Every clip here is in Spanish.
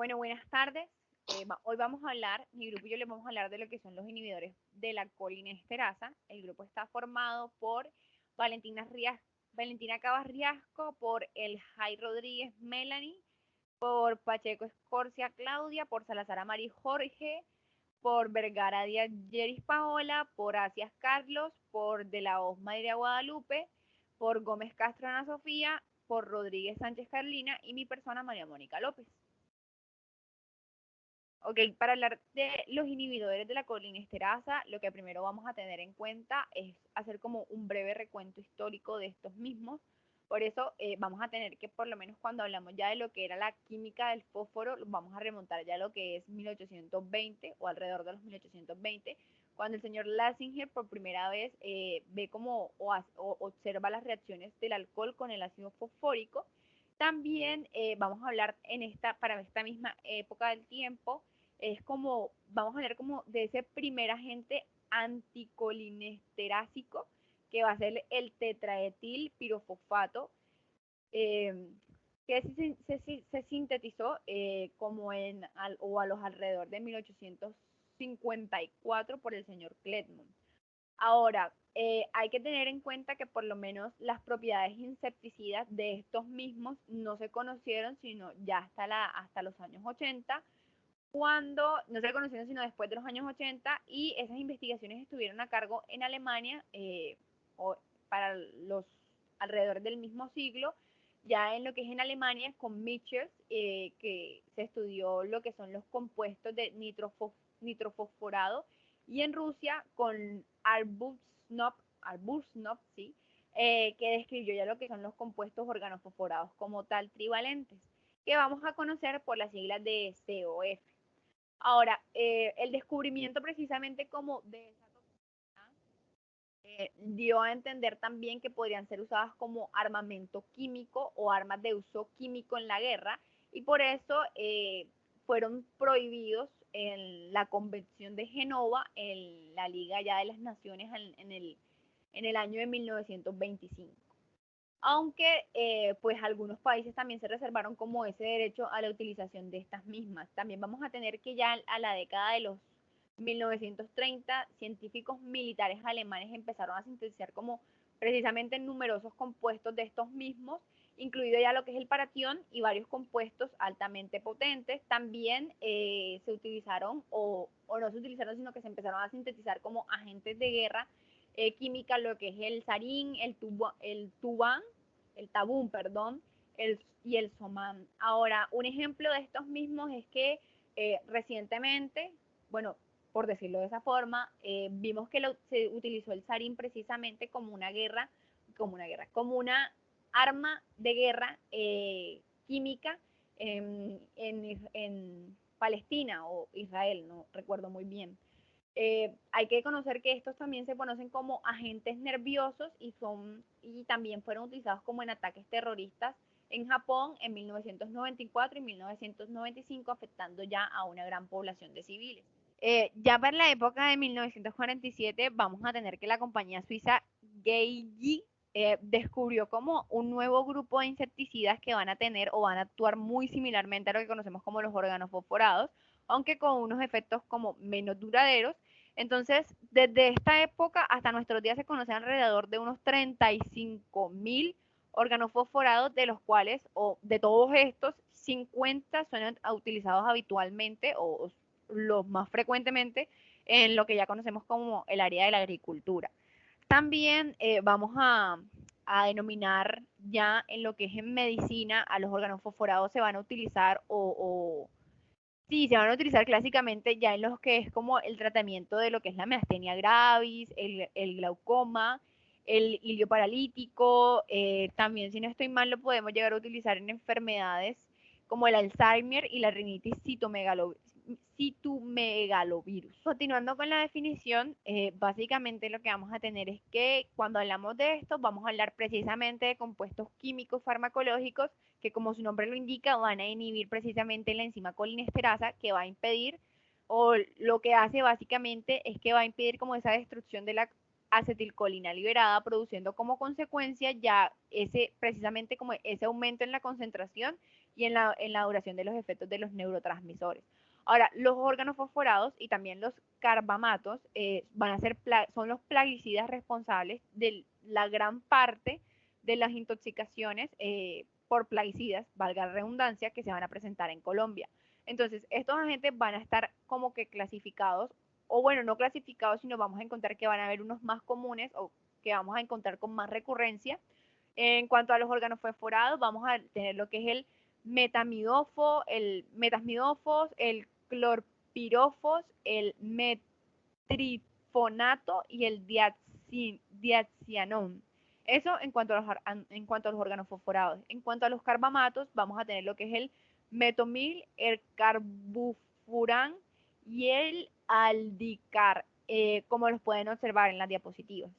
Bueno, buenas tardes. Hoy vamos a hablar, mi grupo y yo les vamos a hablar de lo que son los inhibidores de la colinesterasa. El grupo está formado por Valentina Cabas Riasco, por El Jai Rodríguez Melanie, por Pacheco Escorcia Claudia, por Salazar Amari Jorge, por Vergara Díaz Yeris Paola, por Asias Carlos, por De la Hoz Mayra Guadalupe, por Gómez Castro Ana Sofía, por Rodríguez Sánchez Carlina y mi persona María Mónica López. Ok, para hablar de los inhibidores de la colinesterasa, lo que primero vamos a tener en cuenta es hacer como un breve recuento histórico de estos mismos. Por eso vamos a tener que, por lo menos cuando hablamos ya de lo que era la química del fósforo, vamos a remontar ya a lo que es 1820 o alrededor de los 1820, cuando el señor Lassinger por primera vez ve como o observa las reacciones del alcohol con el ácido fosfórico. También vamos a hablar para esta misma época del tiempo, es como, vamos a hablar como de ese primer agente anticolinesterásico que va a ser el tetraetil pirofosfato, eh, que se sintetizó como o a los alrededor de 1854 por el señor Kletman. Ahora, hay que tener en cuenta que por lo menos las propiedades insecticidas de estos mismos no se conocieron sino ya hasta los años 80, cuando no se conocieron sino después de los años 80, y esas investigaciones estuvieron a cargo en Alemania para los alrededor del mismo siglo, ya en lo que es en Alemania con Michels, que se estudió lo que son los compuestos de nitrofosforado, y en Rusia con Arbuthnot, ¿sí? Que describió ya lo que son los compuestos organofosforados como tal trivalentes, que vamos a conocer por las siglas de COF. Ahora, el descubrimiento precisamente como de esa toxina dio a entender también que podrían ser usadas como armamento químico o armas de uso químico en la guerra, y por eso fueron prohibidos en la Convención de Genova, en la Liga ya de las Naciones en el año de 1925. Aunque pues algunos países también se reservaron como ese derecho a la utilización de estas mismas. También vamos a tener que ya a la década de los 1930, científicos militares alemanes empezaron a sintetizar como precisamente numerosos compuestos de estos mismos, incluido ya lo que es el paratión y varios compuestos altamente potentes. También se utilizaron o no se utilizaron, sino que se empezaron a sintetizar como agentes de guerra química, lo que es el sarín, el tabún, perdón, y el somán. Ahora, un ejemplo de estos mismos es que recientemente, bueno, por decirlo de esa forma, vimos que se utilizó el sarín precisamente como una arma de guerra química en Palestina o Israel, no recuerdo muy bien. Hay que conocer que estos también se conocen como agentes nerviosos y también fueron utilizados como en ataques terroristas en Japón en 1994 y 1995, afectando ya a una gran población de civiles. Ya para la época de 1947 vamos a tener que la compañía suiza Geigy descubrió como un nuevo grupo de insecticidas que van a tener o van a actuar muy similarmente a lo que conocemos como los organofosforados, aunque con unos efectos como menos duraderos. Entonces, desde esta época hasta nuestros días se conocen alrededor de unos 35.000 organofosforados, de los cuales, o de todos estos, 50 son utilizados habitualmente o los más frecuentemente en lo que ya conocemos como el área de la agricultura. También vamos a denominar ya en lo que es en medicina, a los organofosforados se van a utilizar sí, se van a utilizar clásicamente ya en los que es como el tratamiento de lo que es la miastenia gravis, el glaucoma, el hilio paralítico, también si no estoy mal lo podemos llegar a utilizar en enfermedades como el Alzheimer y la rinitis citomegalovirus. Continuando con la definición, básicamente lo que vamos a tener es que cuando hablamos de esto vamos a hablar precisamente de compuestos químicos farmacológicos que, como su nombre lo indica, van a inhibir precisamente la enzima colinesterasa, que va a impedir, o lo que hace básicamente es que va a impedir como esa destrucción de la acetilcolina liberada, produciendo como consecuencia ya precisamente como ese aumento en la concentración y en la duración de los efectos de los neurotransmisores. Ahora, los órganos fosforados y también los carbamatos van a ser son los plaguicidas responsables de la gran parte de las intoxicaciones por plaguicidas, valga la redundancia, que se van a presentar en Colombia. Entonces, estos agentes van a estar como que clasificados, o bueno, no clasificados, sino vamos a encontrar que van a haber unos más comunes o que vamos a encontrar con más recurrencia. En cuanto a los órganos fosforados, vamos a tener lo que es el metamidofos, el clorpirofos, el metrifonato y el diazianón. Eso en cuanto a los órganos fosforados. En cuanto a los carbamatos, vamos a tener lo que es el metomil, el carbufurán y el aldicar, como los pueden observar en las diapositivas.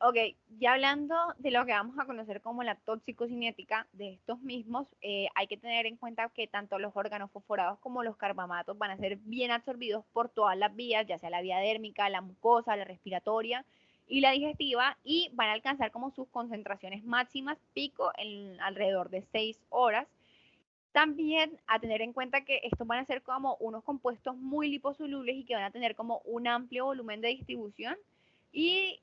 Ok, ya hablando de lo que vamos a conocer como la toxicocinética de estos mismos, hay que tener en cuenta que tanto los órganos fosforados como los carbamatos van a ser bien absorbidos por todas las vías, ya sea la vía dérmica, la mucosa, la respiratoria y la digestiva, y van a alcanzar como sus concentraciones máximas pico en alrededor de 6 horas. También a tener en cuenta que estos van a ser como unos compuestos muy liposolubles y que van a tener como un amplio volumen de distribución y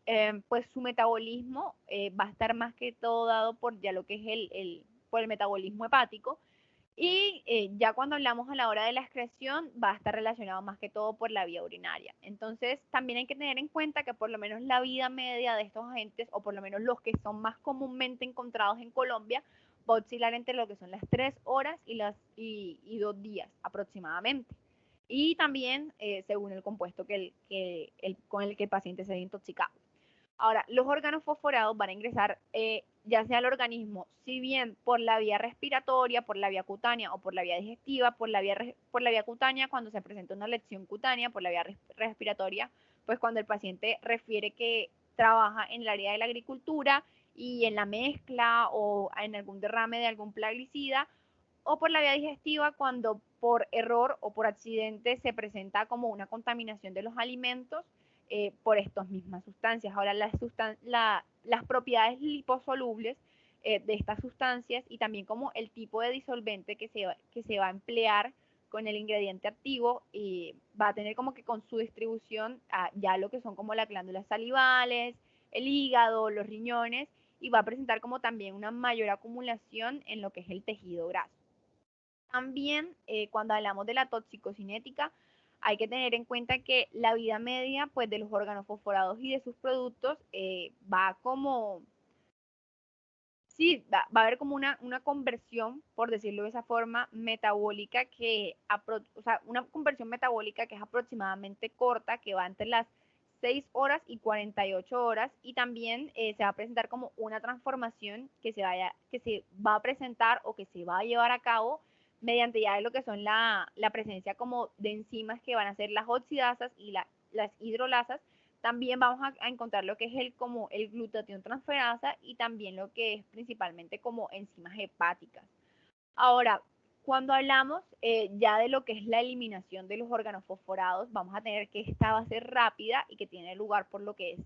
pues su metabolismo va a estar más que todo dado por ya lo que es por el metabolismo hepático y ya cuando hablamos a la hora de la excreción va a estar relacionado más que todo por la vía urinaria. Entonces también hay que tener en cuenta que por lo menos la vida media de estos agentes, o por lo menos los que son más comúnmente encontrados en Colombia, va a oscilar entre lo que son las 3 horas y 2 días aproximadamente. Y también según el compuesto con el que el paciente se haya intoxicado. Ahora, los órganos fosforados van a ingresar ya sea al organismo, si bien por la vía respiratoria, por la vía cutánea o por la vía digestiva, por la vía cutánea cuando se presenta una lesión cutánea, por la vía respiratoria, pues cuando el paciente refiere que trabaja en el área de la agricultura y en la mezcla o en algún derrame de algún plaguicida, o por la vía digestiva cuando por error o por accidente se presenta como una contaminación de los alimentos por estas mismas sustancias. Ahora, las propiedades liposolubles de estas sustancias y también como el tipo de disolvente que se va a emplear con el ingrediente activo va a tener como que con su distribución ya lo que son como las glándulas salivales, el hígado, los riñones, y va a presentar como también una mayor acumulación en lo que es el tejido graso. También cuando hablamos de la toxicocinética, hay que tener en cuenta que la vida media pues, de los órganos fosforados y de sus productos va como, sí, va a haber como una conversión, por decirlo de esa forma, metabólica o sea, una conversión metabólica que es aproximadamente corta, que va entre las 6 horas y 48 horas, y también se va a presentar como una transformación que que se va a presentar o que se va a llevar a cabo mediante ya de lo que son la presencia como de enzimas que van a ser las oxidasas y las hidrolasas. También vamos a encontrar lo que es como el glutatión transferasa y también lo que es principalmente como enzimas hepáticas. Ahora, cuando hablamos ya de lo que es la eliminación de los órganos fosforados, vamos a tener que esta va a ser rápida y que tiene lugar por lo que es,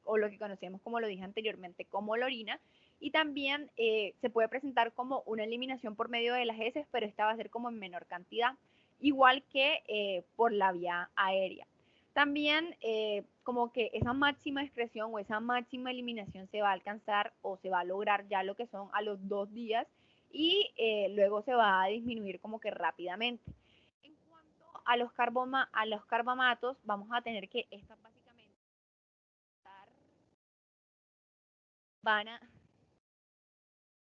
o lo que conocemos como lo dije anteriormente, como la orina, y también se puede presentar como una eliminación por medio de las heces, pero esta va a ser como en menor cantidad, igual que por la vía aérea. También como que esa máxima excreción o esa máxima eliminación se va a alcanzar o se va a lograr ya lo que son a los 2 días y luego se va a disminuir como que rápidamente. En cuanto a los carbamatos, vamos a tener que estas básicamente van a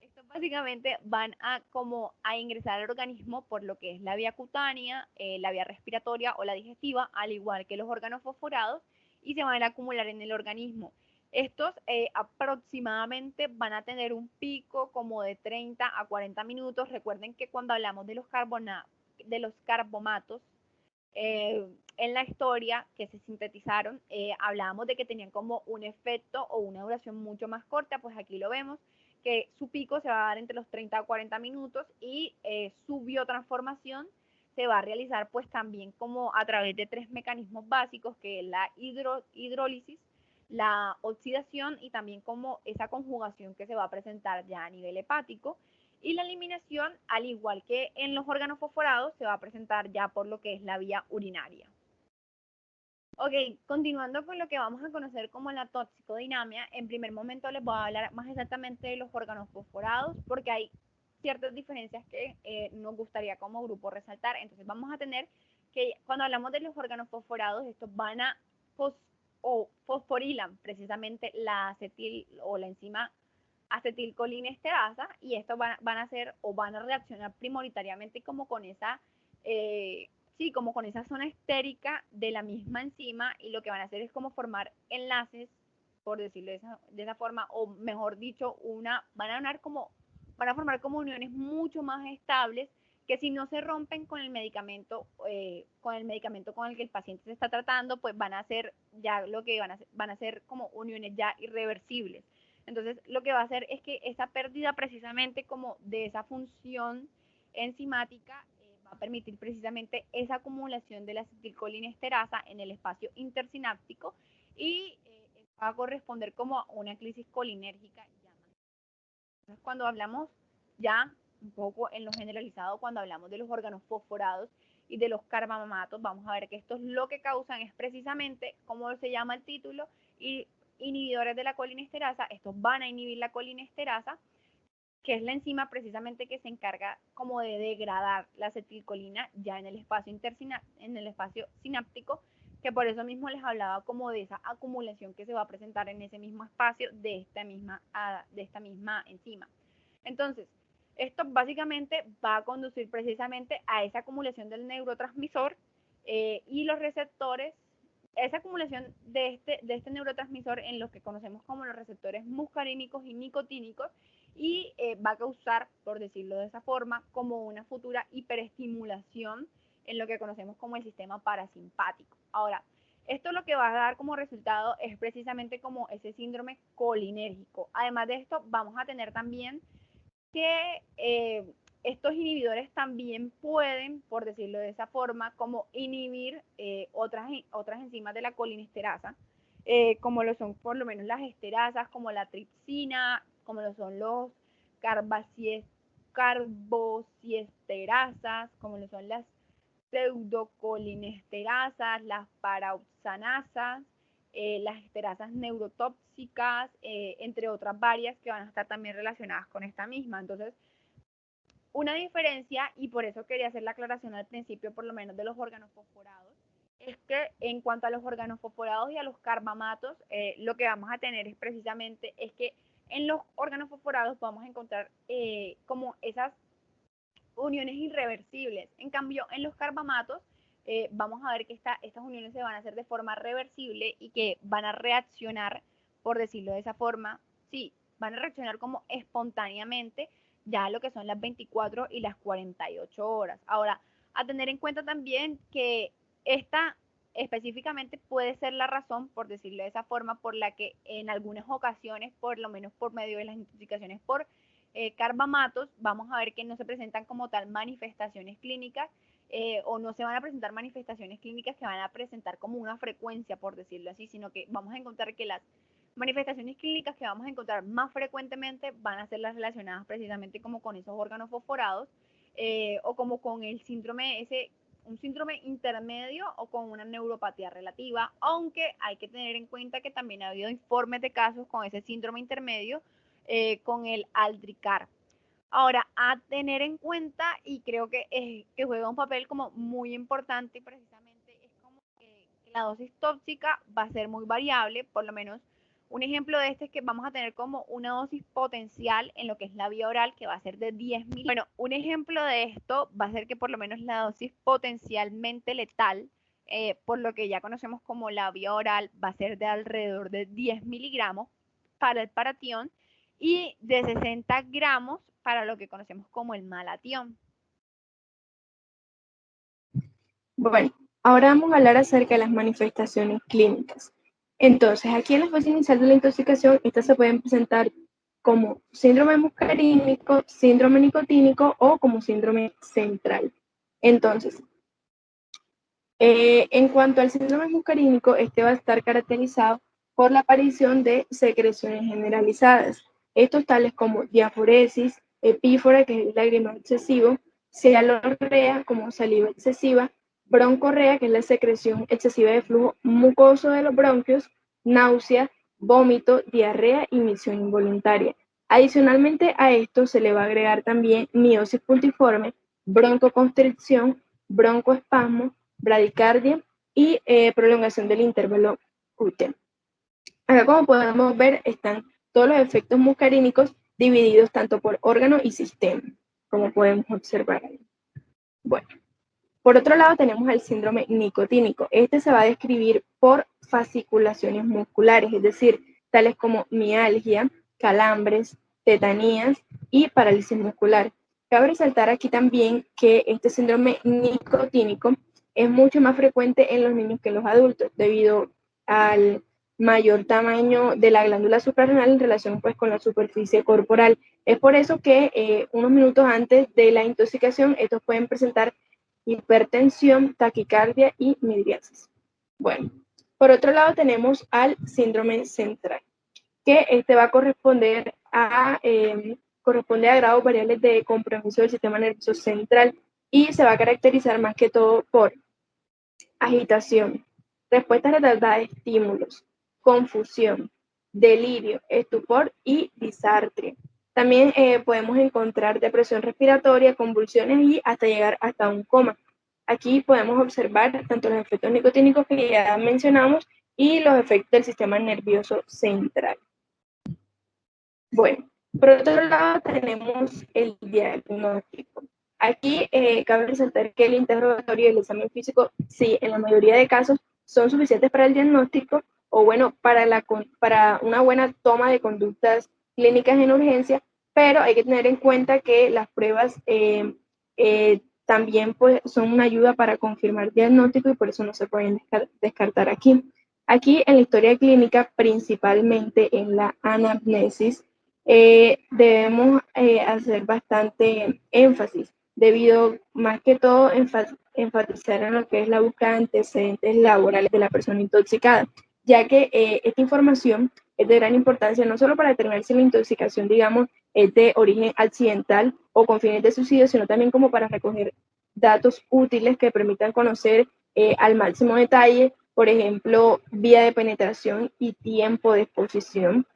estos básicamente van a como a ingresar al organismo por lo que es la vía cutánea, la vía respiratoria o la digestiva, al igual que los órganos fosforados, y se van a acumular en el organismo. Estos aproximadamente van a tener un pico como de 30 a 40 minutos. Recuerden que cuando hablamos de de los carbomatos, en la historia que se sintetizaron, hablábamos de que tenían como un efecto o una duración mucho más corta, pues aquí lo vemos, que su pico se va a dar entre los 30 a 40 minutos y su biotransformación se va a realizar pues también como a través de 3 mecanismos básicos, que es la hidrólisis, la oxidación y también como esa conjugación que se va a presentar ya a nivel hepático. Y la eliminación, al igual que en los órganos fosforados, se va a presentar ya por lo que es la vía urinaria. Ok, continuando con lo que vamos a conocer como la toxicodinamia, en primer momento les voy a hablar más exactamente de los órganos fosforados, porque hay ciertas diferencias que nos gustaría como grupo resaltar. Entonces vamos a tener que cuando hablamos de los órganos fosforados, estos van a o fosforilan precisamente la acetil o la enzima acetilcolinesterasa, y estos van a hacer o van a reaccionar prioritariamente como con esa sí, como con esa zona estérica de la misma enzima, y lo que van a hacer es como formar enlaces, por decirlo de esa forma, o mejor dicho, van a formar como uniones mucho más estables que si no se rompen con el medicamento con el que el paciente se está tratando, pues van a ser ya lo que van a ser como uniones ya irreversibles. Entonces, lo que va a hacer es que esa pérdida precisamente como de esa función enzimática va a permitir precisamente esa acumulación de la acetilcolinesterasa en el espacio intersináptico, y va a corresponder como a una crisis colinérgica. Entonces, cuando hablamos ya un poco en lo generalizado, cuando hablamos de los órganos fosforados y de los carbamatos, vamos a ver que estos lo que causan es precisamente, como se llama el título, y inhibidores de la colinesterasa. Estos van a inhibir la colinesterasa, que es la enzima precisamente que se encarga como de degradar la acetilcolina ya en el espacio en el espacio sináptico, que por eso mismo les hablaba como de esa acumulación que se va a presentar en ese mismo espacio de esta misma enzima. Entonces, esto básicamente va a conducir precisamente a esa acumulación del neurotransmisor y los receptores, esa acumulación de este neurotransmisor en los que conocemos como los receptores muscarínicos y nicotínicos, y va a causar, por decirlo de esa forma, como una futura hiperestimulación en lo que conocemos como el sistema parasimpático. Ahora, esto lo que va a dar como resultado es precisamente como ese síndrome colinérgico. Además de esto, vamos a tener también que estos inhibidores también pueden, por decirlo de esa forma, como inhibir otras enzimas de la colinesterasa, como lo son por lo menos las esterasas, como la tripsina, como lo son los carbociesterasas, como lo son las pseudocolinesterasas, las paraoxanasas, las esterasas neurotóxicas, entre otras varias que van a estar también relacionadas con esta misma. Entonces, una diferencia, y por eso quería hacer la aclaración al principio, por lo menos de los órganos fosforados, es que en cuanto a los órganos fosforados y a los carbamatos, lo que vamos a tener es precisamente es que en los órganos fosforados vamos a encontrar como esas uniones irreversibles. En cambio, en los carbamatos vamos a ver que estas uniones se van a hacer de forma reversible y que van a reaccionar, por decirlo de esa forma, sí, van a reaccionar como espontáneamente ya lo que son las 24 y las 48 horas. Ahora, a tener en cuenta también que esta específicamente puede ser la razón, por decirlo de esa forma, por la que en algunas ocasiones, por lo menos por medio de las intoxicaciones por carbamatos, vamos a ver que no se presentan como tal manifestaciones clínicas, o no se van a presentar manifestaciones clínicas que van a presentar como una frecuencia, por decirlo así, sino que vamos a encontrar que las manifestaciones clínicas que vamos a encontrar más frecuentemente van a ser las relacionadas precisamente como con esos órganos fosforados, o como con el síndrome un síndrome intermedio o con una neuropatía relativa, aunque hay que tener en cuenta que también ha habido informes de casos con ese síndrome intermedio con el Aldricar. Ahora, a tener en cuenta, y creo que juega un papel como muy importante, precisamente es como que la dosis tóxica va a ser muy variable. Por lo menos un ejemplo de este es que vamos a tener como una dosis potencial en lo que es la vía oral, que va a ser de 10 mil. Bueno, un ejemplo de esto va a ser que por lo menos la dosis potencialmente letal, por lo que ya conocemos como la vía oral, va a ser de alrededor de 10 miligramos para el paratión y de 60 gramos para lo que conocemos como el malatión. Bueno, ahora vamos a hablar acerca de las manifestaciones clínicas. Entonces, aquí en la fase inicial de la intoxicación, estas se pueden presentar como síndrome muscarínico, síndrome nicotínico o como síndrome central. Entonces, en cuanto al síndrome muscarínico, este va a estar caracterizado por la aparición de secreciones generalizadas. Estos tales como diaforesis, epífora, que es lagrimal excesivo, cialorrea, como saliva excesiva, broncorrea, que es la secreción excesiva de flujo mucoso de los bronquios, náusea, vómito, diarrea y misión involuntaria. Adicionalmente a esto se le va a agregar también miosis puntiforme, broncoconstricción, broncoespasmo, bradicardia y prolongación del intervalo QT. Acá, como podemos ver, están todos los efectos muscarínicos divididos tanto por órgano y sistema, como podemos observar ahí. Bueno, por otro lado tenemos el síndrome nicotínico. Este se va a describir por fasciculaciones musculares, es decir, tales como mialgia, calambres, tetanías y parálisis muscular. Cabe resaltar aquí también que este síndrome nicotínico es mucho más frecuente en los niños que en los adultos, debido al mayor tamaño de la glándula suprarrenal en relación pues con la superficie corporal. Es por eso que unos minutos antes de la intoxicación estos pueden presentar hipertensión, taquicardia y midriasis. Bueno, por otro lado tenemos al síndrome central, que este va a corresponde a grados variables de compromiso del sistema nervioso central y se va a caracterizar más que todo por agitación, respuesta retardada a estímulos, confusión, delirio, estupor y disartria. También podemos encontrar depresión respiratoria, convulsiones y hasta llegar hasta un coma. Aquí podemos observar tanto los efectos nicotínicos que ya mencionamos y los efectos del sistema nervioso central. Bueno, por otro lado tenemos el diagnóstico. Aquí cabe resaltar que el interrogatorio y el examen físico, sí, en la mayoría de casos son suficientes para el diagnóstico o bueno, para una buena toma de conductas clínicas en urgencia, pero hay que tener en cuenta que las pruebas también pues, son una ayuda para confirmar diagnóstico y por eso no se pueden descartar aquí. Aquí en la historia clínica, principalmente en la anamnesis, debemos hacer bastante énfasis, debido más que todo enfatizar en lo que es la búsqueda de antecedentes laborales de la persona intoxicada, ya que esta información es de gran importancia no solo para determinar si la intoxicación, digamos, es de origen accidental o con fines de suicidio, sino también como para recoger datos útiles que permitan conocer al máximo detalle, por ejemplo, vía de penetración y tiempo de exposición.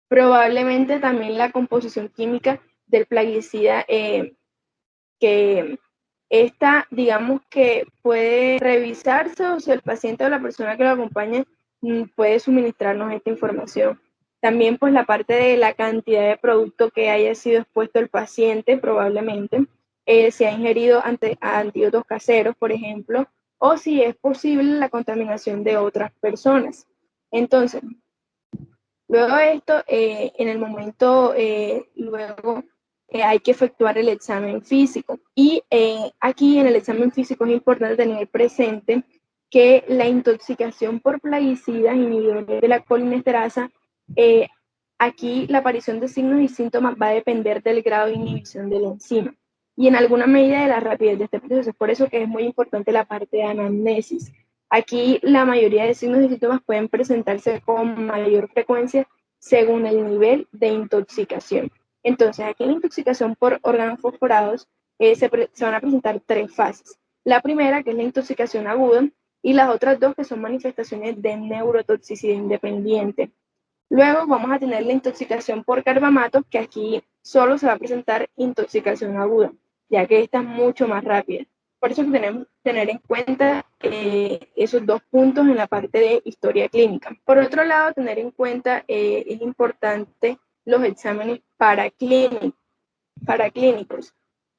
Probablemente también la composición química del plaguicida, que esta, digamos que puede revisarse o si el paciente o la persona que lo acompaña puede suministrarnos esta información. También pues la parte de la cantidad de producto que haya sido expuesto el paciente, probablemente, si ha ingerido antídotos caseros, por ejemplo, o si es posible la contaminación de otras personas. Entonces, luego de esto, en el momento, luego hay que efectuar el examen físico. Y aquí en el examen físico es importante tener presente que la intoxicación por plaguicidas inhibidores de la colinesterasa, aquí la aparición de signos y síntomas va a depender del grado de inhibición de la enzima y en alguna medida de la rapidez de este proceso. Es por eso que es muy importante la parte de anamnesis. Aquí la mayoría de signos y síntomas pueden presentarse con mayor frecuencia según el nivel de intoxicación. Entonces, aquí en la intoxicación por órganos fosforados se van a presentar tres fases. La primera, que es la intoxicación aguda, y las otras dos, que son manifestaciones de neurotoxicidad independiente. Luego vamos a tener la intoxicación por carbamatos, que aquí solo se va a presentar intoxicación aguda, ya que esta es mucho más rápida. Por eso tenemos que tener en cuenta esos dos puntos en la parte de historia clínica. Por otro lado, tener en cuenta es importante los exámenes paraclínicos.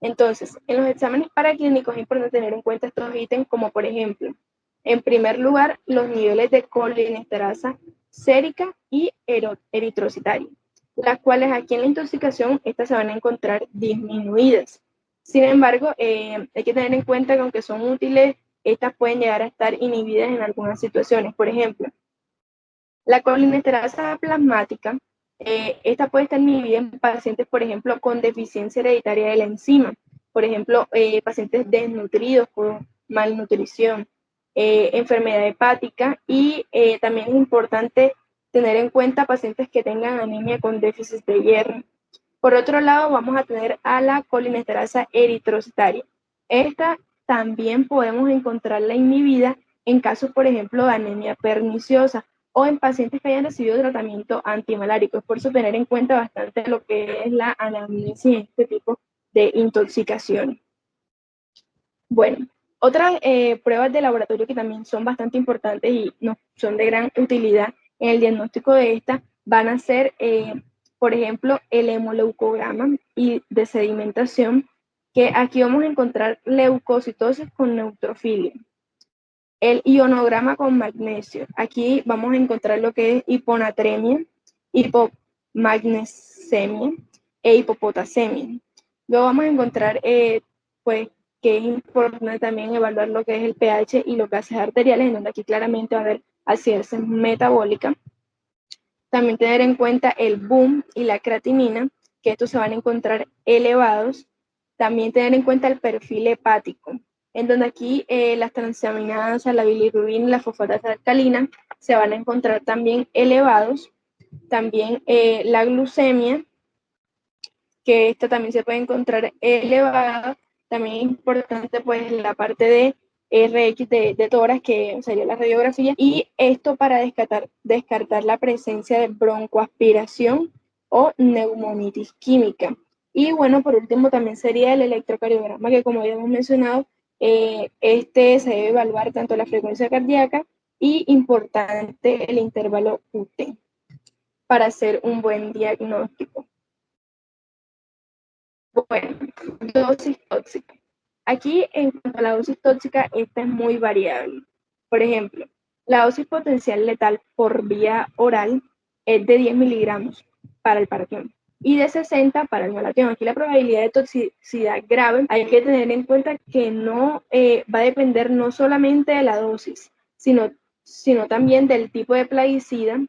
Entonces, en los exámenes paraclínicos es importante tener en cuenta estos ítems como por ejemplo, en primer lugar, los niveles de colinesterasa sérica y eritrocitaria, las cuales aquí en la intoxicación estas se van a encontrar disminuidas. Sin embargo, hay que tener en cuenta que aunque son útiles, estas pueden llegar a estar inhibidas en algunas situaciones. Por ejemplo, la colinesterasa plasmática, esta puede estar inhibida en pacientes, por ejemplo, con deficiencia hereditaria de la enzima. Por ejemplo, pacientes desnutridos por malnutrición, enfermedad hepática y también es importante tener en cuenta pacientes que tengan anemia con déficit de hierro. Por otro lado, vamos a tener a la colinesterasa eritrocitaria. Esta también podemos encontrarla inhibida en casos, por ejemplo, de anemia perniciosa o en pacientes que hayan recibido tratamiento antimalárico. Es por eso tener en cuenta bastante lo que es la anamnesis en este tipo de intoxicación. Bueno, otras pruebas de laboratorio que también son bastante importantes y son de gran utilidad en el diagnóstico de esta van a ser, por ejemplo, el hemoleucograma y de sedimentación, que aquí vamos a encontrar leucocitosis con neutrofilia. El ionograma con magnesio. Aquí vamos a encontrar lo que es hiponatremia, hipomagnesemia e hipopotasemia. Luego vamos a encontrar, pues, que es importante también evaluar lo que es el pH y los gases arteriales, en donde aquí claramente va a haber acidosis metabólica. También tener en cuenta el BUM y la creatinina, que estos se van a encontrar elevados. También tener en cuenta el perfil hepático, en donde aquí las transaminadas, la bilirrubina y la fosfatasa alcalina se van a encontrar también elevados. También la glucemia, que esta también se puede encontrar elevada. También es importante pues la parte de RX de tórax, que sería la radiografía, y esto para descartar la presencia de broncoaspiración o neumonitis química. Y bueno, por último también sería el electrocardiograma, que como ya hemos mencionado, este se debe evaluar tanto la frecuencia cardíaca y importante el intervalo UT para hacer un buen diagnóstico. Bueno, dosis tóxica. Aquí, en cuanto a la dosis tóxica, esta es muy variable. Por ejemplo, la dosis potencial letal por vía oral es de 10 miligramos para el paratión y de 60 para el malatión. Aquí la probabilidad de toxicidad grave hay que tener en cuenta que no va a depender no solamente de la dosis, sino también del tipo de plaguicida,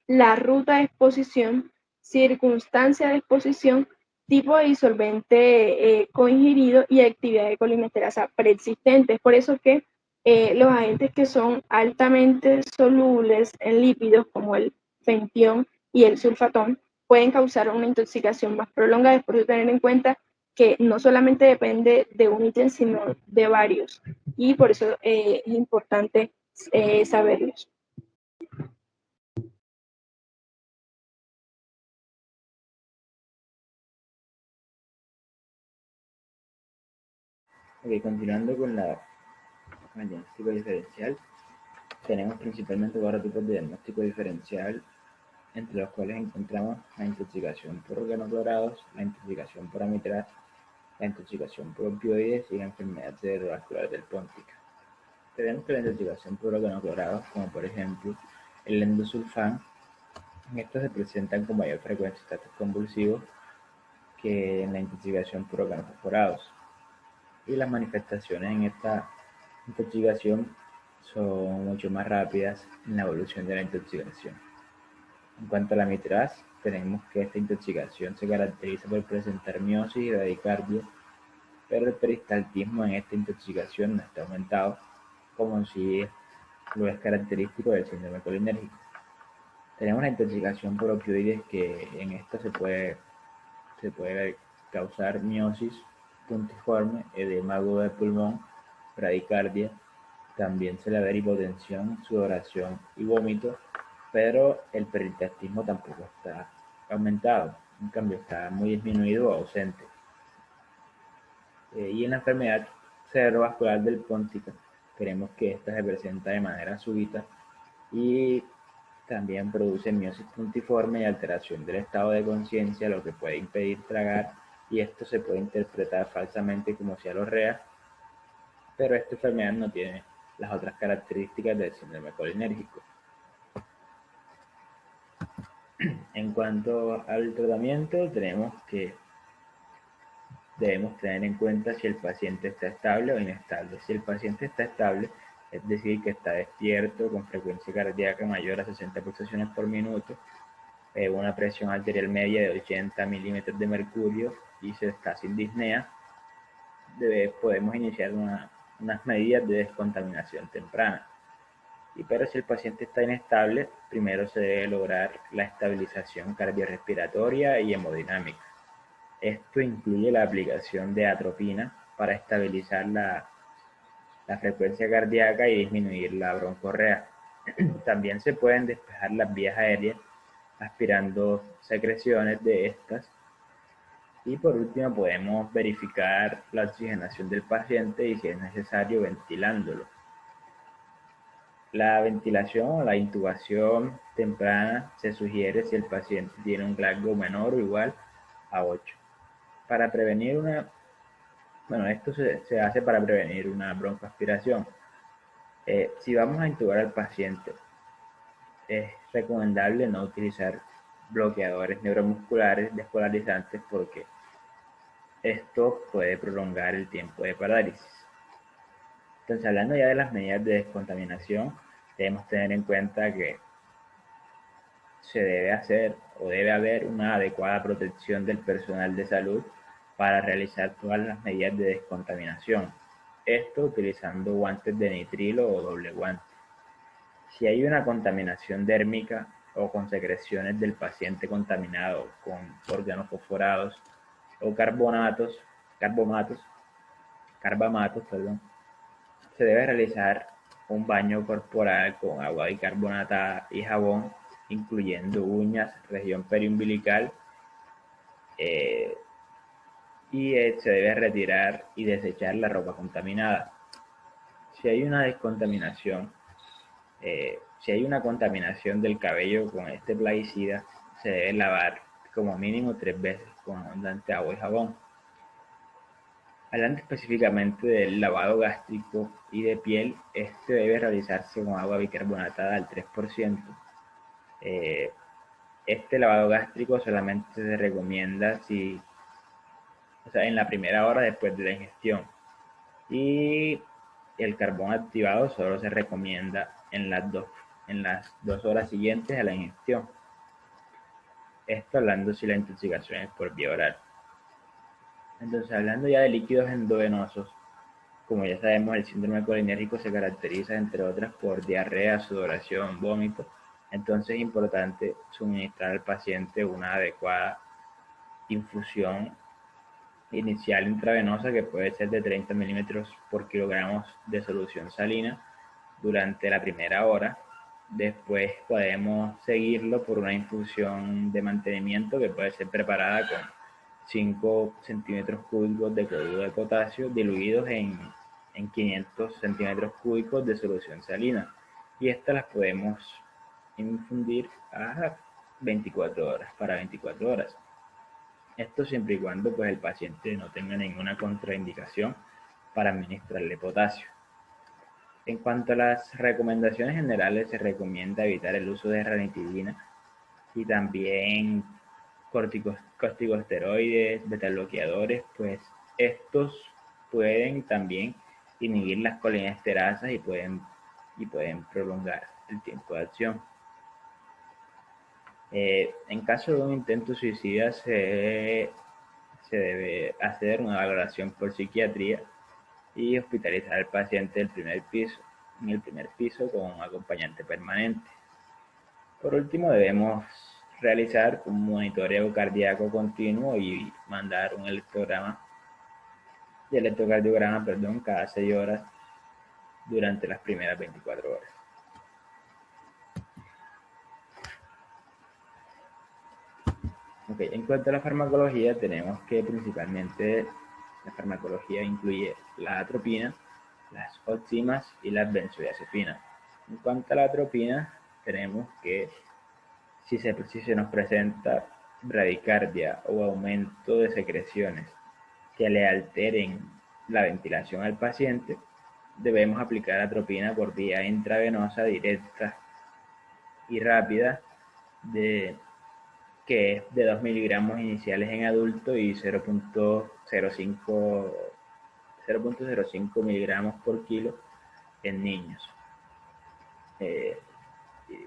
la ruta de exposición, circunstancia de exposición, tipo de disolvente coingerido y actividad de colinesterasa preexistente. Es por eso que los agentes que son altamente solubles en lípidos, como el fentión y el sulfatón, pueden causar una intoxicación más prolongada. Es por eso tener en cuenta que no solamente depende de un ítem, sino de varios. Y por eso es importante saberlos. Ok, continuando con el diagnóstico diferencial, tenemos principalmente 4 tipos de diagnóstico diferencial, entre los cuales encontramos la intoxicación por organoclorados, la intoxicación por amitraz, la intoxicación por opioides y la enfermedad cerebrovascular del Póntica. Tenemos que la intoxicación por organoclorados, como por ejemplo el endosulfán, estos se presentan con mayor frecuencia estados convulsivos que en la intoxicación por organofosforados. Y las manifestaciones en esta intoxicación son mucho más rápidas en la evolución de la intoxicación. En cuanto a la mitraz, tenemos que esta intoxicación se caracteriza por presentar miosis y bradicardia, pero el peristaltismo en esta intoxicación no está aumentado, como si lo es característico del síndrome colinérgico. Tenemos la intoxicación por opioides, que en esta se puede causar miosis puntiforme, edema agudo de pulmón, bradicardia, también se le ve hipotensión, sudoración y vómito, pero el peristaltismo tampoco está aumentado, en cambio está muy disminuido o ausente. Y en la enfermedad cerebrovascular del Póntica, creemos que esta se presenta de manera súbita y también produce miosis puntiforme y alteración del estado de conciencia, lo que puede impedir tragar, y esto se puede interpretar falsamente como cialorrea, pero esta enfermedad no tiene las otras características del síndrome colinérgico. En cuanto al tratamiento, tenemos que debemos tener en cuenta si el paciente está estable o inestable. Si el paciente está estable, es decir, que está despierto con frecuencia cardíaca mayor a 60 pulsaciones por minuto, una presión arterial media de 80 milímetros de mercurio y se está sin disnea, podemos iniciar unas medidas de descontaminación temprana. Pero si el paciente está inestable, primero se debe lograr la estabilización cardiorrespiratoria y hemodinámica. Esto incluye la aplicación de atropina para estabilizar la frecuencia cardíaca y disminuir la broncorrea. También se pueden despejar las vías aéreas aspirando secreciones de estas. Y por último podemos verificar la oxigenación del paciente y si es necesario ventilándolo. La ventilación o la intubación temprana se sugiere si el paciente tiene un Glasgow menor o igual a 8. Para prevenir esto se hace para prevenir una broncoaspiración. Si vamos a intubar al paciente, es recomendable no utilizar bloqueadores neuromusculares despolarizantes porque esto puede prolongar el tiempo de parálisis. Entonces, hablando ya de las medidas de descontaminación, debemos tener en cuenta que se debe hacer o debe haber una adecuada protección del personal de salud para realizar todas las medidas de descontaminación. Esto utilizando guantes de nitrilo o doble guante. Si hay una contaminación dérmica o con secreciones del paciente contaminado con organofosforados o carbamatos, se debe realizar un baño corporal con agua bicarbonatada y jabón, incluyendo uñas, región periumbilical, y se debe retirar y desechar la ropa contaminada. Si hay una descontaminación, si hay una contaminación del cabello con este plaguicida, se debe lavar como mínimo 3 veces con abundante agua y jabón. Hablando específicamente del lavado gástrico y de piel, este debe realizarse con agua bicarbonatada al 3%. Este lavado gástrico solamente se recomienda en la primera hora después de la ingestión. Y el carbón activado solo se recomienda en las 2 horas siguientes a la ingestión. Esto hablando si la intoxicación es por vía oral. Entonces, hablando ya de líquidos endovenosos, como ya sabemos, el síndrome colinérgico se caracteriza, entre otras, por diarrea, sudoración, vómito. Entonces es importante suministrar al paciente una adecuada infusión inicial intravenosa que puede ser de 30 mililitros por kilogramos de solución salina durante la primera hora. Después podemos seguirlo por una infusión de mantenimiento que puede ser preparada con 5 centímetros cúbicos de cloruro de potasio diluidos en 500 centímetros cúbicos de solución salina. Y estas las podemos infundir a 24 horas, para 24 horas. Esto siempre y cuando pues, el paciente no tenga ninguna contraindicación para administrarle potasio. En cuanto a las recomendaciones generales, se recomienda evitar el uso de ranitidina y también corticosteroides, betabloqueadores, pues estos pueden también inhibir las colinesterasas y pueden prolongar el tiempo de acción. En caso de un intento suicida se debe hacer una valoración por psiquiatría y hospitalizar al paciente en el primer piso con un acompañante permanente. Por último, debemos realizar un monitoreo cardíaco continuo y mandar un electrocardiograma cada 6 horas durante las primeras 24 horas. En cuanto a la farmacología, tenemos que principalmente la farmacología incluye la atropina, las oximas y las benzodiazepinas. En cuanto a la atropina, tenemos que si se nos presenta bradicardia o aumento de secreciones que le alteren la ventilación al paciente, debemos aplicar atropina por vía intravenosa directa y rápida que es de 2 miligramos iniciales en adulto y 0.05 miligramos por kilo en niños.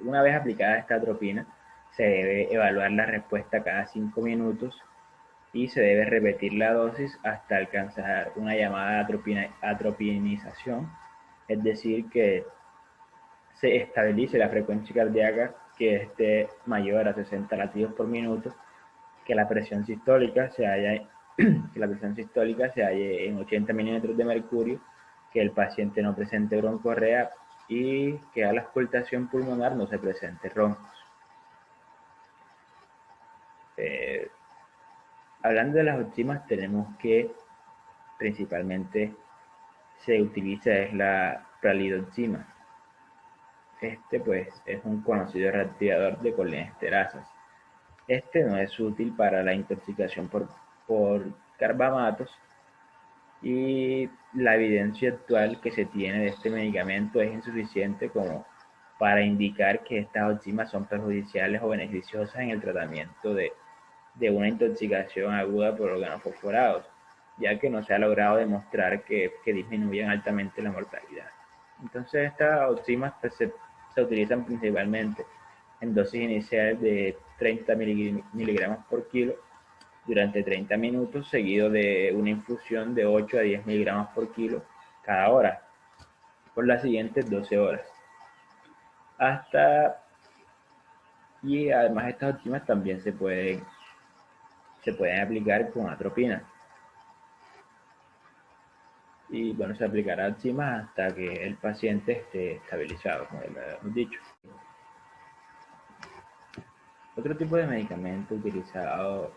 Una vez aplicada esta atropina, se debe evaluar la respuesta cada 5 minutos y se debe repetir la dosis hasta alcanzar una llamada atropinización, es decir, que se estabilice la frecuencia cardíaca, que esté mayor a 60 latidos por minuto, que la presión sistólica se halle en 80 milímetros de mercurio, que el paciente no presente broncorrea y que a la auscultación pulmonar no se presente roncos. Hablando de las oximas, tenemos que principalmente se utiliza es la pralidoxima. Este pues es un conocido reactivador de colinesterasas. Este no es útil para la intoxicación por carbamatos, y la evidencia actual que se tiene de este medicamento es insuficiente como para indicar que estas oximas son perjudiciales o beneficiosas en el tratamiento de una intoxicación aguda por órganos fosforados, ya que no se ha logrado demostrar que disminuyan altamente la mortalidad. Entonces estas oximas pues, se utilizan principalmente en dosis iniciales de 30 miligramos por kilo durante 30 minutos, seguido de una infusión de 8 a 10 miligramos por kilo cada hora, por las siguientes 12 horas. Y además estas oximas también se pueden aplicar con atropina. Y bueno, se aplicará oximas hasta que el paciente esté estabilizado, como ya lo habíamos dicho. Otro tipo de medicamento utilizado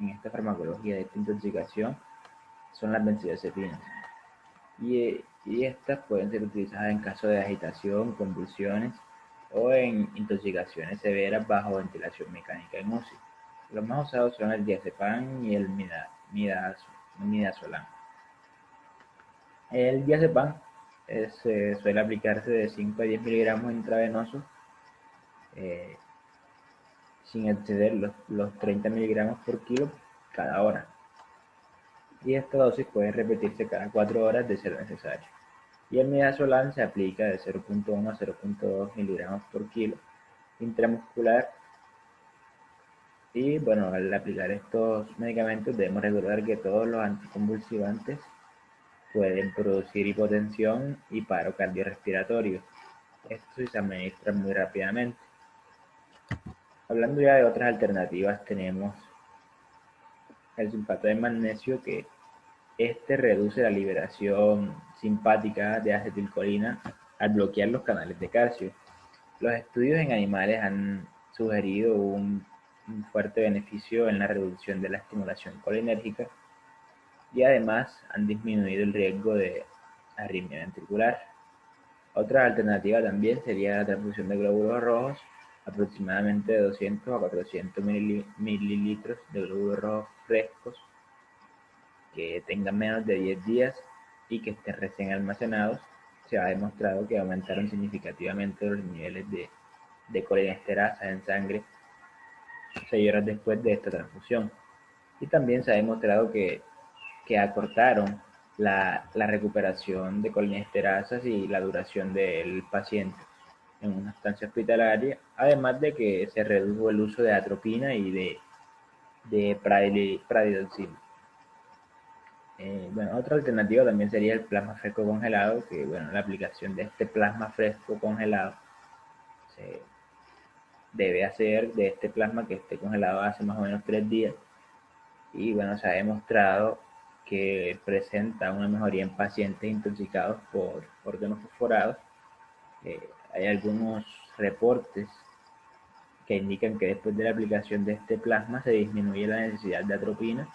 en esta farmacología de esta intoxicación son las benzodiazepinas. Y estas pueden ser utilizadas en caso de agitación, convulsiones o en intoxicaciones severas bajo ventilación mecánica en UCI. Los más usados son el diazepam y el midazolam. El diazepam suele aplicarse de 5 a 10 miligramos intravenosos sin exceder los 30 miligramos por kilo cada hora. Y esta dosis puede repetirse cada 4 horas de ser necesario. Y el midazolam se aplica de 0.1 a 0.2 miligramos por kilo intramuscular. Y bueno, al aplicar estos medicamentos debemos recordar que todos los anticonvulsivantes pueden producir hipotensión y paro cardiorrespiratorio. Esto se administra muy rápidamente. Hablando ya de otras alternativas, tenemos el sulfato de magnesio, que este reduce la liberación simpática de acetilcolina al bloquear los canales de calcio. Los estudios en animales han sugerido un fuerte beneficio en la reducción de la estimulación colinérgica y además han disminuido el riesgo de arritmia ventricular. Otra alternativa también sería la transfusión de glóbulos rojos, aproximadamente de 200 a 400 mililitros de glóbulos rojos frescos que tengan menos de 10 días y que estén recién almacenados. Se ha demostrado que aumentaron significativamente los niveles de colinesterasas en sangre 6 horas después de esta transfusión. Y también se ha demostrado que acortaron la recuperación de colinesterasas y la duración del paciente en una estancia hospitalaria, además de que se redujo el uso de atropina y de pralidoxima. Bueno, otra alternativa también sería el plasma fresco congelado, que bueno, la aplicación de este plasma fresco congelado se debe hacer de este plasma que esté congelado hace más o menos 3 días. Y bueno, se ha demostrado que presenta una mejoría en pacientes intoxicados por órganos fosforados. Hay algunos reportes que indican que después de la aplicación de este plasma se disminuye la necesidad de atropina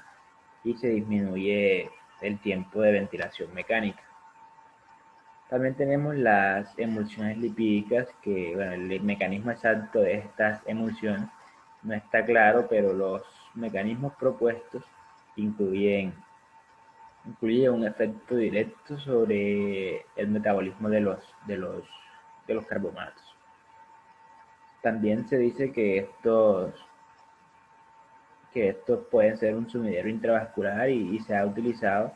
y se disminuye el tiempo de ventilación mecánica. También tenemos las emulsiones lipídicas, que bueno, el mecanismo exacto de estas emulsiones no está claro, pero los mecanismos propuestos incluyen un efecto directo sobre el metabolismo de los carbohidratos. También se dice que estos pueden ser un sumidero intravascular y se ha utilizado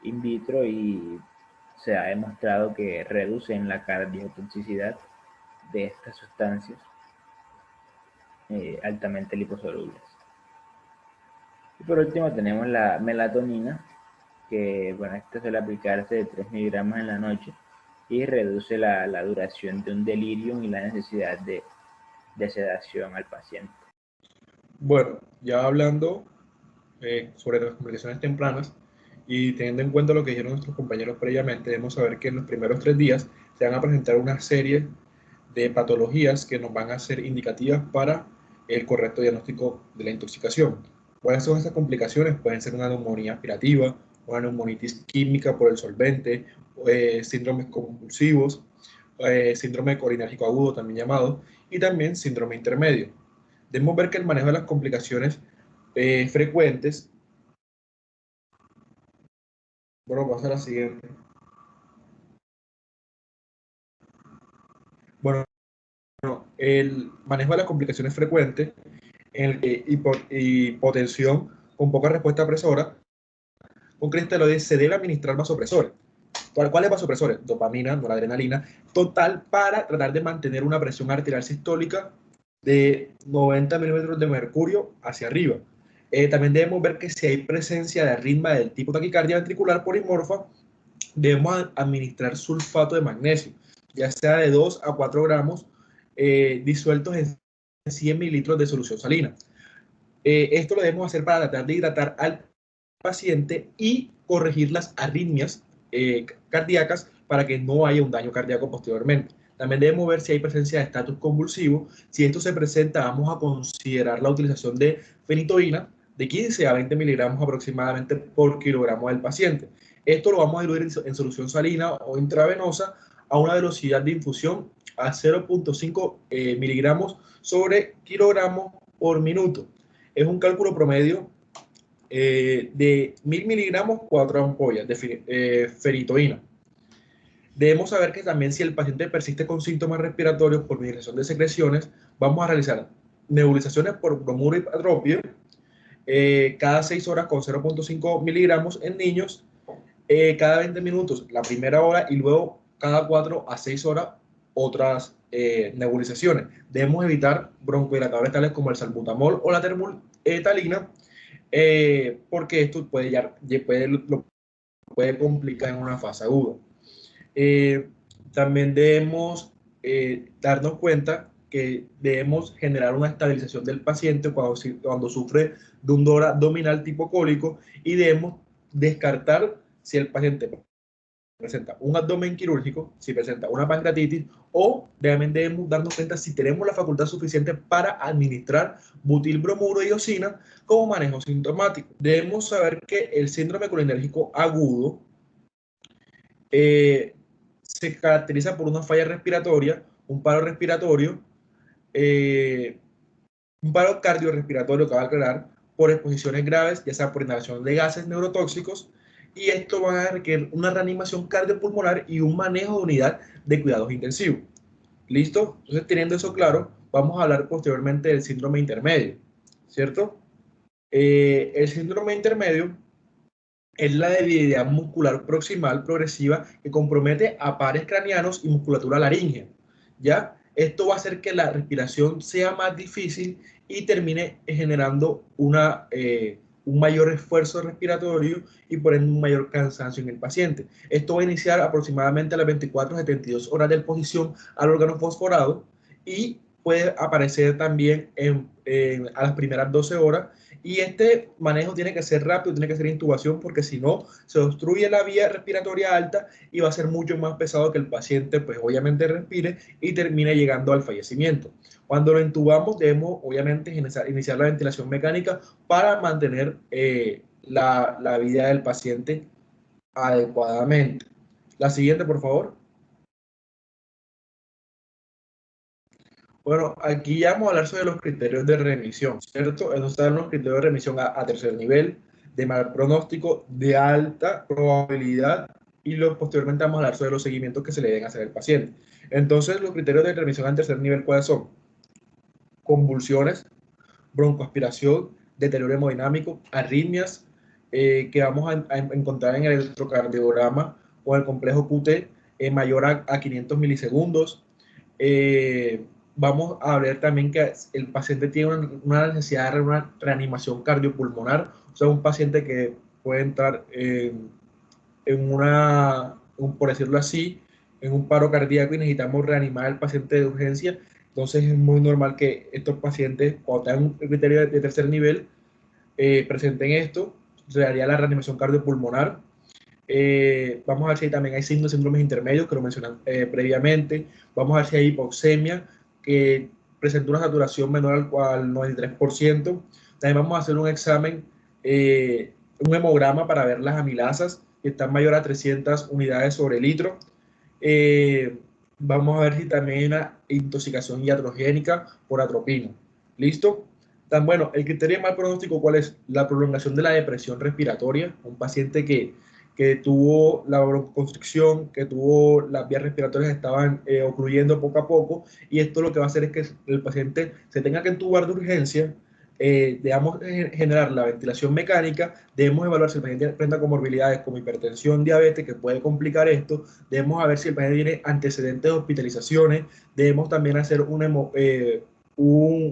in vitro y se ha demostrado que reducen la cardiotoxicidad de estas sustancias altamente liposolubles. Y por último tenemos la melatonina, que bueno, esta suele aplicarse de 3 miligramos en la noche y reduce la duración de un delirium y la necesidad de sedación al paciente. Bueno, ya hablando sobre las complicaciones tempranas y teniendo en cuenta lo que dijeron nuestros compañeros previamente, debemos saber que en los primeros 3 días se van a presentar una serie de patologías que nos van a ser indicativas para el correcto diagnóstico de la intoxicación. ¿Cuáles son esas complicaciones? Pueden ser una neumonía aspirativa, una neumonitis química por el solvente, síndromes convulsivos, síndrome colinérgico agudo también llamado, y también síndrome intermedio. Debemos ver que el manejo de las complicaciones frecuentes, bueno, vamos a la siguiente. Bueno, el manejo de las complicaciones frecuentes en el que hipotensión con poca respuesta presora con cristaloides se debe administrar vasopresores. ¿Cuáles vasopresores? Dopamina, noradrenalina, total para tratar de mantener una presión arterial sistólica de 90 milímetros de mercurio hacia arriba. También debemos ver que si hay presencia de arritmia del tipo taquicardia ventricular polimorfa, debemos administrar sulfato de magnesio, ya sea de 2 a 4 gramos disueltos en 100 mililitros de solución salina. Esto lo debemos hacer para tratar de hidratar al paciente y corregir las arritmias cardíacas para que no haya un daño cardíaco posteriormente. También debemos ver si hay presencia de estatus convulsivo. Si esto se presenta, vamos a considerar la utilización de fenitoína de 15 a 20 miligramos aproximadamente por kilogramo del paciente. Esto lo vamos a diluir en solución salina o intravenosa a una velocidad de infusión a 0.5 miligramos sobre kilogramo por minuto. Es un cálculo promedio de 1000 miligramos, 4 ampollas de ferritoína. Debemos saber que también si el paciente persiste con síntomas respiratorios por migración de secreciones, vamos a realizar nebulizaciones por bromuro y atropio cada 6 horas con 0.5 miligramos en niños, cada 20 minutos la primera hora y luego cada 4 a 6 horas otras nebulizaciones. Debemos evitar broncodilatadores tales como el salbutamol o la termultalina, porque esto lo puede complicar en una fase aguda. También debemos darnos cuenta que debemos generar una estabilización del paciente cuando sufre de un dolor abdominal tipo cólico, y debemos descartar si el paciente presenta un abdomen quirúrgico, si presenta una pancreatitis, o realmente debemos darnos cuenta si tenemos la facultad suficiente para administrar butilbromuro y iosina como manejo sintomático. Debemos saber que el síndrome colinérgico agudo se caracteriza por una falla respiratoria, un paro respiratorio, un paro cardiorrespiratorio, cabe aclarar, por exposiciones graves, ya sea por inhalación de gases neurotóxicos, y esto va a requerir una reanimación cardiopulmonar y un manejo de unidad de cuidados intensivos. ¿Listo? Entonces, teniendo eso claro, vamos a hablar posteriormente del síndrome intermedio, ¿cierto? El síndrome intermedio es la debilidad muscular proximal progresiva que compromete a pares craneanos y musculatura laríngea, ¿ya? Esto va a hacer que la respiración sea más difícil y termine generando un mayor esfuerzo respiratorio y por ende un mayor cansancio en el paciente. Esto va a iniciar aproximadamente a las 24 a 72 horas de exposición al órgano fosforado y puede aparecer también a las primeras 12 horas. Y este manejo tiene que ser rápido, tiene que ser intubación, porque si no, se obstruye la vía respiratoria alta y va a ser mucho más pesado que el paciente, pues obviamente respire y termine llegando al fallecimiento. Cuando lo intubamos, debemos obviamente iniciar la ventilación mecánica para mantener la vida del paciente adecuadamente. La siguiente, por favor. Bueno, aquí ya vamos a hablar sobre los criterios de remisión, ¿cierto? Esos son los criterios de remisión a tercer nivel, de mal pronóstico, de alta probabilidad, y posteriormente vamos a hablar sobre los seguimientos que se le deben hacer al paciente. Entonces, los criterios de remisión a tercer nivel, ¿cuáles son? Convulsiones, broncoaspiración, deterioro hemodinámico, arritmias, que vamos a encontrar en el electrocardiograma o el complejo QT mayor a 500 milisegundos. Vamos a ver también que el paciente tiene una necesidad de una reanimación cardiopulmonar, o sea, un paciente que puede entrar por decirlo así, en un paro cardíaco y necesitamos reanimar al paciente de urgencia. Entonces es muy normal que estos pacientes, cuando tengan un criterio de tercer nivel, presenten esto. Se haría la reanimación cardiopulmonar. Vamos a ver si también hay signos de síndromes intermedios que lo mencionan previamente. Vamos a ver si hay hipoxemia, que presenta una saturación menor al 93%. También vamos a hacer un examen, un hemograma para ver las amilasas, que están mayor a 300 unidades sobre litro. Vamos a ver si también hay una intoxicación iatrogénica por atropina. ¿Listo? Tan bueno, el criterio de mal pronóstico, ¿cuál es? La prolongación de la depresión respiratoria. Un paciente que tuvo la broncoconstricción, que tuvo las vías respiratorias estaban ocluyendo poco a poco, y esto lo que va a hacer es que el paciente se tenga que entubar de urgencia. Debemos generar la ventilación mecánica, debemos evaluar si el paciente presenta comorbilidades como hipertensión, diabetes, que puede complicar esto, debemos ver si el paciente tiene antecedentes de hospitalizaciones, debemos también hacer un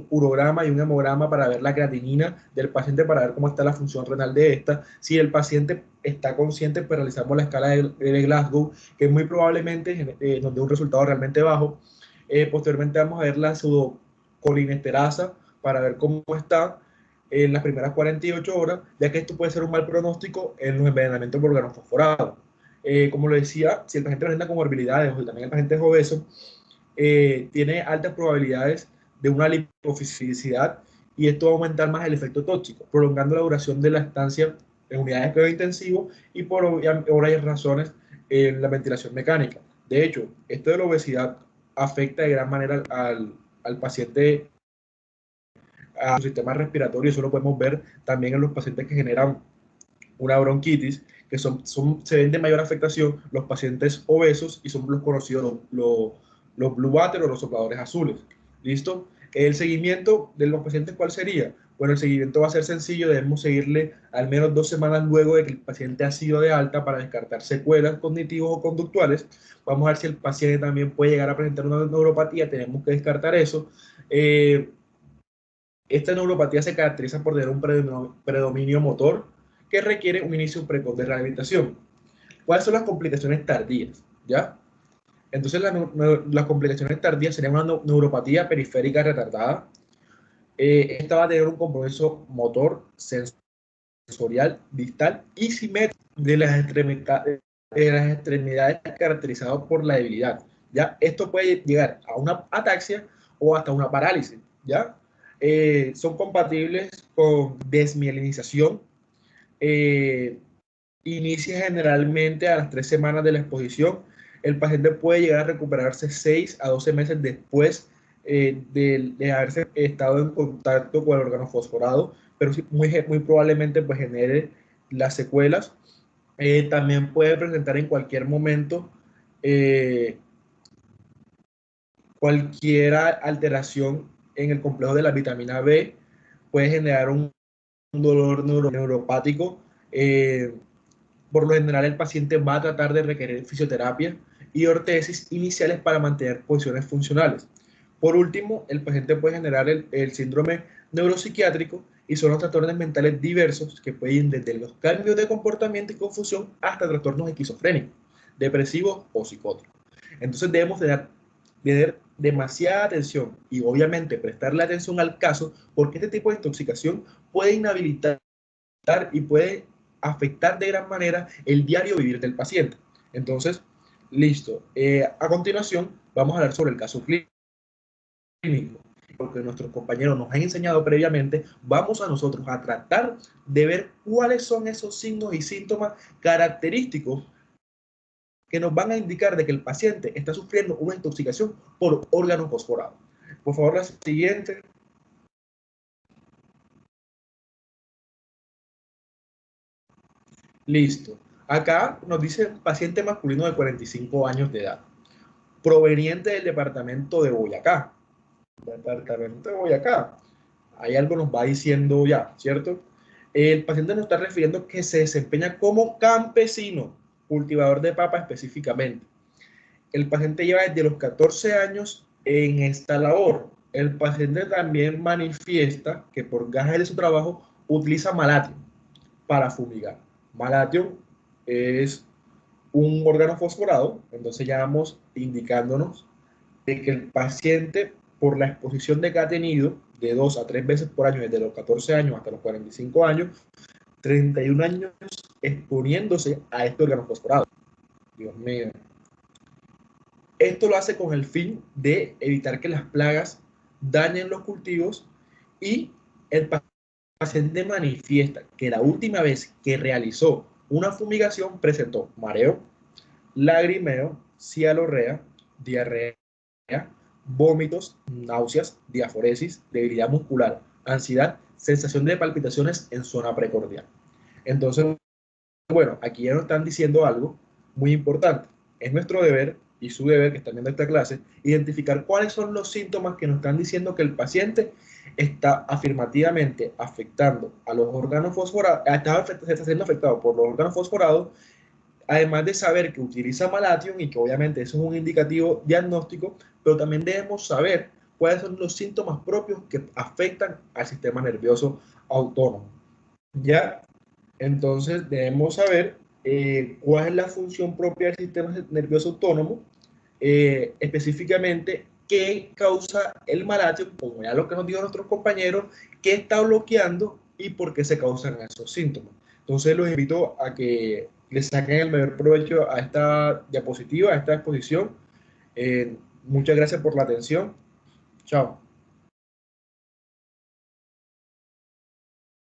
urograma y un hemograma para ver la creatinina del paciente, para ver cómo está la función renal de esta. Si el paciente está consciente, pues realizamos la escala de Glasgow, que muy probablemente nos dé un resultado realmente bajo. Posteriormente vamos a ver la pseudocholinesterasa para ver cómo está en las primeras 48 horas, ya que esto puede ser un mal pronóstico en los envenenamientos por organofosforados. Como lo decía, si el paciente presenta comorbilidades o también el paciente es obeso, tiene altas probabilidades de una lipofisicidad, y esto va a aumentar más el efecto tóxico, prolongando la duración de la estancia en unidades de cuidado intensivo y por obvias razones en la ventilación mecánica. De hecho, esto de la obesidad afecta de gran manera al paciente, a su sistema respiratorio. Eso lo podemos ver también en los pacientes que generan una bronquitis, que se ven de mayor afectación los pacientes obesos, y son los conocidos los blue water o los sopladores azules. ¿Listo? El seguimiento de los pacientes, ¿cuál sería? Bueno, el seguimiento va a ser sencillo. Debemos seguirle al menos 2 semanas luego de que el paciente ha sido de alta para descartar secuelas cognitivas o conductuales. Vamos a ver si el paciente también puede llegar a presentar una neuropatía. Tenemos que descartar eso. Esta neuropatía se caracteriza por tener un predominio motor que requiere un inicio precoz de rehabilitación. ¿Cuáles son las complicaciones tardías? ¿Ya? Entonces, las complicaciones tardías serían una neuropatía periférica retardada. Esta va a tener un compromiso motor, sensorial, distal y simétrico de las extremidades caracterizado por la debilidad. ¿Ya? Esto puede llegar a una ataxia o hasta una parálisis. ¿Ya? Son compatibles con desmielinización. Inicia generalmente a las 3 semanas de la exposición. El paciente puede llegar a recuperarse 6 a 12 meses después de haberse estado en contacto con el órgano fosforado, pero muy probablemente pues genere las secuelas. También puede presentar en cualquier momento cualquier alteración en el complejo de la vitamina B, puede generar un dolor neuropático. Por lo general, el paciente va a tratar de requerir fisioterapia y ortesis iniciales para mantener posiciones funcionales. Por último, el paciente puede generar el síndrome neuropsiquiátrico, y son los trastornos mentales diversos que pueden ir desde los cambios de comportamiento y confusión hasta trastornos esquizofrénicos, depresivos o psicóticos. Entonces debemos tener demasiada atención y obviamente prestarle atención al caso, porque este tipo de intoxicación puede inhabilitar y puede afectar de gran manera el diario vivir del paciente. Entonces, listo. A continuación, vamos a hablar sobre el caso clínico. Porque nuestros compañeros nos han enseñado previamente, vamos a nosotros a tratar de ver cuáles son esos signos y síntomas característicos que nos van a indicar de que el paciente está sufriendo una intoxicación por órgano fosforado. Por favor, la siguiente. Listo. Acá nos dice paciente masculino de 45 años de edad, proveniente del departamento de Boyacá. Departamento de Boyacá. Ahí algo nos va diciendo ya, ¿cierto? El paciente nos está refiriendo que se desempeña como campesino, cultivador de papa específicamente. El paciente lleva desde los 14 años en esta labor. El paciente también manifiesta que por gajes de su trabajo utiliza Malathion para fumigar. Malathion es un órgano fosforado, entonces ya vamos indicándonos de que el paciente, por la exposición de que ha tenido de 2 a 3 veces por año, desde los 14 años hasta los 45 años, 31 años exponiéndose a este órgano fosforado. Dios mío. Esto lo hace con el fin de evitar que las plagas dañen los cultivos, y el paciente manifiesta que la última vez que realizó una fumigación presentó mareo, lagrimeo, cialorrea, diarrea, vómitos, náuseas, diaforesis, debilidad muscular, ansiedad, sensación de palpitaciones en zona precordial. Entonces, bueno, aquí ya nos están diciendo algo muy importante. Es nuestro deber y su deber, que están viendo esta clase, identificar cuáles son los síntomas que nos están diciendo que el paciente está afirmativamente afectando a los órganos fosforados, está siendo afectado por los órganos fosforados, además de saber que utiliza Malathion y que obviamente eso es un indicativo diagnóstico, pero también debemos saber cuáles son los síntomas propios que afectan al sistema nervioso autónomo. ¿Ya? Entonces debemos saber cuál es la función propia del sistema nervioso autónomo, específicamente qué causa el Malathion, como ya lo que nos dijo nuestros compañeros, qué está bloqueando y por qué se causan esos síntomas. Entonces los invito a que les saquen el mayor provecho a esta diapositiva, a esta exposición. Muchas gracias por la atención. Chao.